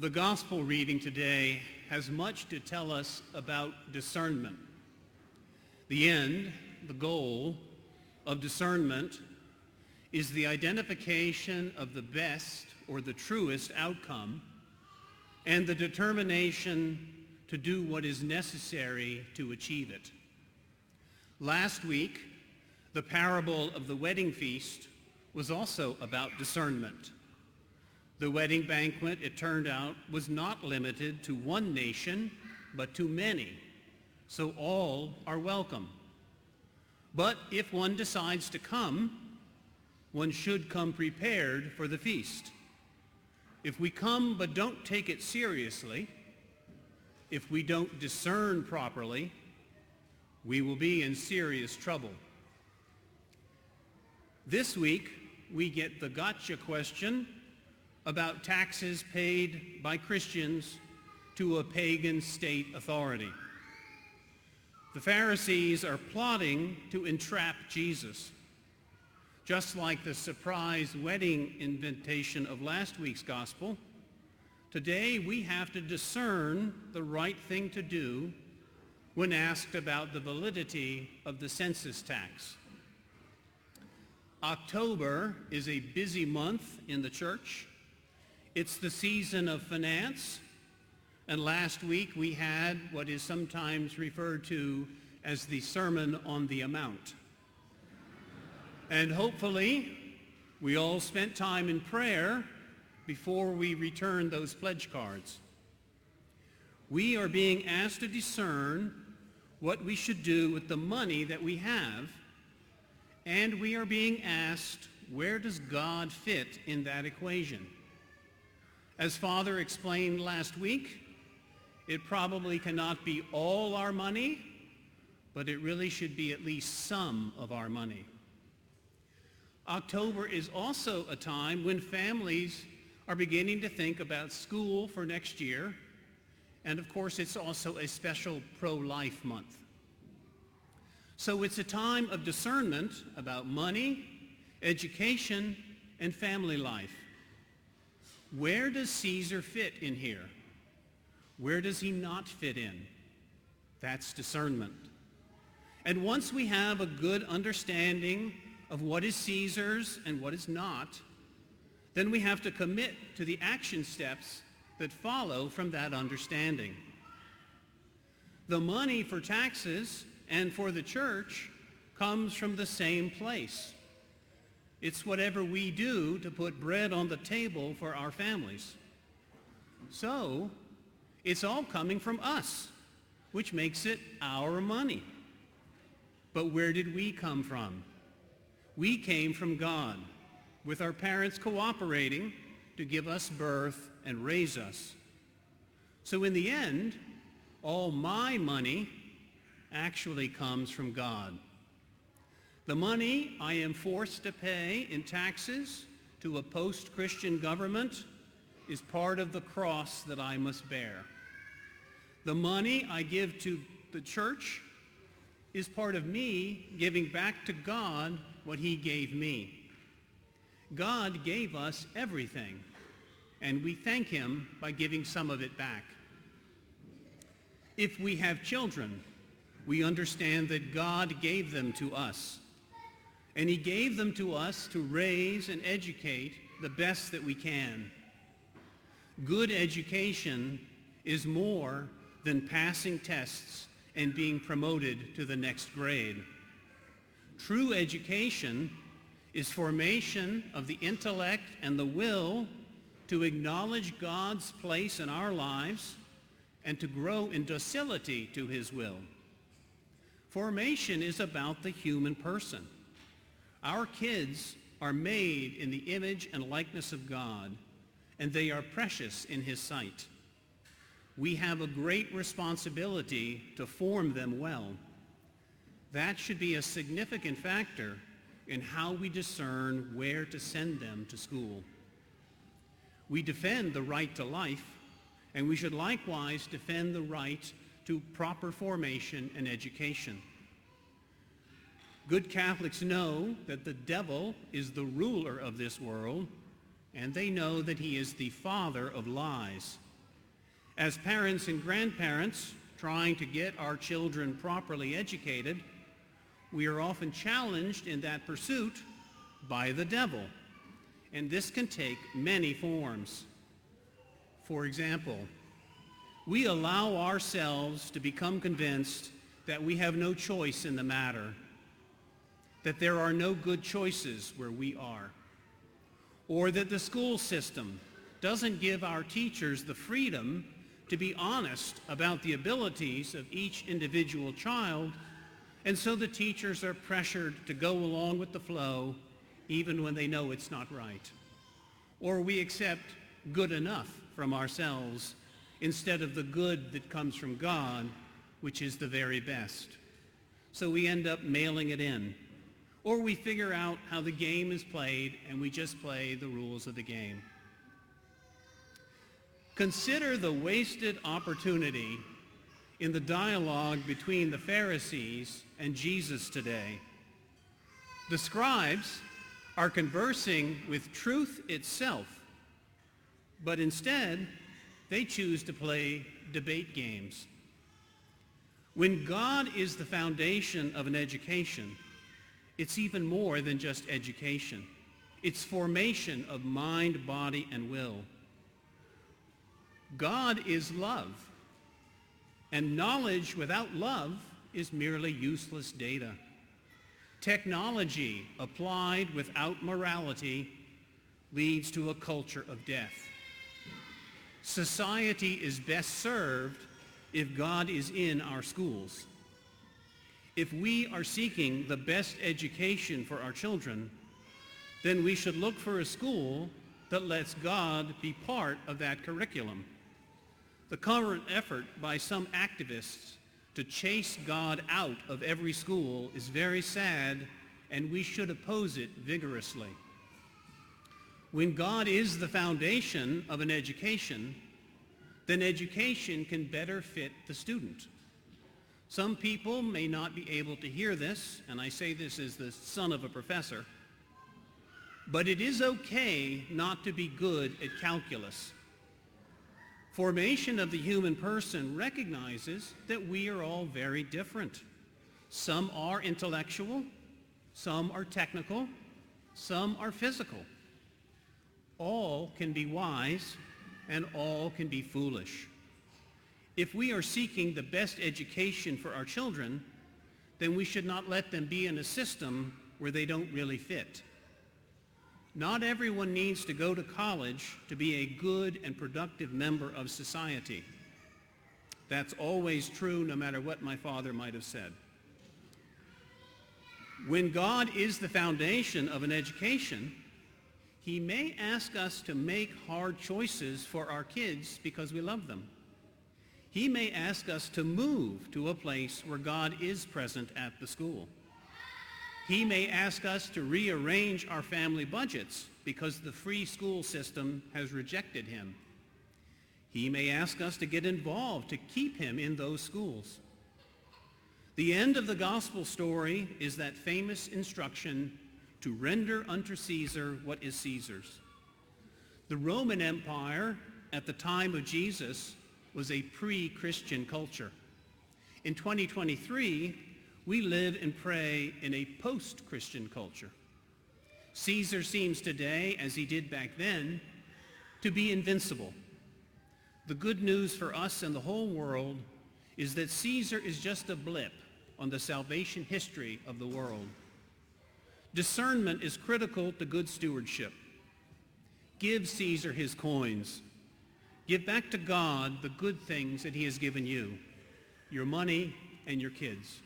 The gospel reading today has much to tell us about discernment. The end, the goal of discernment is the identification of the best or the truest outcome and the determination to do what is necessary to achieve it. Last week, the parable of the wedding feast was also about discernment. The wedding banquet, it turned out, was not limited to one nation, but to many, so all are welcome. But if one decides to come, one should come prepared for the feast. If we come but don't take it seriously, if we don't discern properly, we will be in serious trouble. This week, we get the gotcha question about taxes paid by Christians to a pagan state authority. The Pharisees are plotting to entrap Jesus. Just like the surprise wedding invitation of last week's gospel, today we have to discern the right thing to do when asked about the validity of the census tax. October is a busy month in the church. It's the season of finance, and last week we had what is sometimes referred to as the Sermon on the Amount. And hopefully, we all spent time in prayer before we return those pledge cards. We are being asked to discern what we should do with the money that we have, and we are being asked, where does God fit in that equation? As Father explained last week, it probably cannot be all our money, but it really should be at least some of our money. October is also a time when families are beginning to think about school for next year, and of course it's also a special pro-life month. So it's a time of discernment about money, education, and family life. Where does Caesar fit in here? Where does he not fit in? That's discernment. And once we have a good understanding of what is Caesar's and what is not, then we have to commit to the action steps that follow from that understanding. The money for taxes and for the church comes from the same place. It's whatever we do to put bread on the table for our families. So, it's all coming from us, which makes it our money. But where did we come from? We came from God, with our parents cooperating to give us birth and raise us. So in the end, all my money actually comes from God. The money I am forced to pay in taxes to a post-Christian government is part of the cross that I must bear. The money I give to the church is part of me giving back to God what he gave me. God gave us everything, and we thank him by giving some of it back. If we have children, we understand that God gave them to us. And he gave them to us to raise and educate the best that we can. Good education is more than passing tests and being promoted to the next grade. True education is formation of the intellect and the will to acknowledge God's place in our lives and to grow in docility to his will. Formation is about the human person. Our kids are made in the image and likeness of God, and they are precious in his sight. We have a great responsibility to form them well. That should be a significant factor in how we discern where to send them to school. We defend the right to life, and we should likewise defend the right to proper formation and education. Good Catholics know that the devil is the ruler of this world, and they know that he is the father of lies. As parents and grandparents trying to get our children properly educated, we are often challenged in that pursuit by the devil, and this can take many forms. For example, we allow ourselves to become convinced that we have no choice in the matter, that there are no good choices where we are, or that the school system doesn't give our teachers the freedom to be honest about the abilities of each individual child, and so the teachers are pressured to go along with the flow even when they know it's not right. Or we accept good enough from ourselves instead of the good that comes from God, which is the very best. So we end up mailing it in. Or we figure out how the game is played and we just play the rules of the game. Consider the wasted opportunity in the dialogue between the Pharisees and Jesus today. The scribes are conversing with truth itself, but instead they choose to play debate games. When God is the foundation of an education, it's even more than just education. It's formation of mind, body, and will. God is love, and knowledge without love is merely useless data. Technology applied without morality leads to a culture of death. Society is best served if God is in our schools. If we are seeking the best education for our children, then we should look for a school that lets God be part of that curriculum. The current effort by some activists to chase God out of every school is very sad, and we should oppose it vigorously. When God is the foundation of an education, then education can better fit the student. Some people may not be able to hear this, and I say this as the son of a professor, but it is okay not to be good at calculus. Formation of the human person recognizes that we are all very different. Some are intellectual, some are technical, some are physical. All can be wise, and all can be foolish. If we are seeking the best education for our children, then we should not let them be in a system where they don't really fit. Not everyone needs to go to college to be a good and productive member of society. That's always true no matter what my father might have said. When God is the foundation of an education, he may ask us to make hard choices for our kids because we love them. He may ask us to move to a place where God is present at the school. He may ask us to rearrange our family budgets because the free school system has rejected him. He may ask us to get involved to keep him in those schools. The end of the gospel story is that famous instruction to render unto Caesar what is Caesar's. The Roman Empire at the time of Jesus was a pre-Christian culture. In 2023, we live and pray in a post-Christian culture. Caesar seems today, as he did back then, to be invincible. The good news for us and the whole world is that Caesar is just a blip on the salvation history of the world. Discernment is critical to good stewardship. Give Caesar his coins. Give back to God the good things that he has given you, your money and your kids.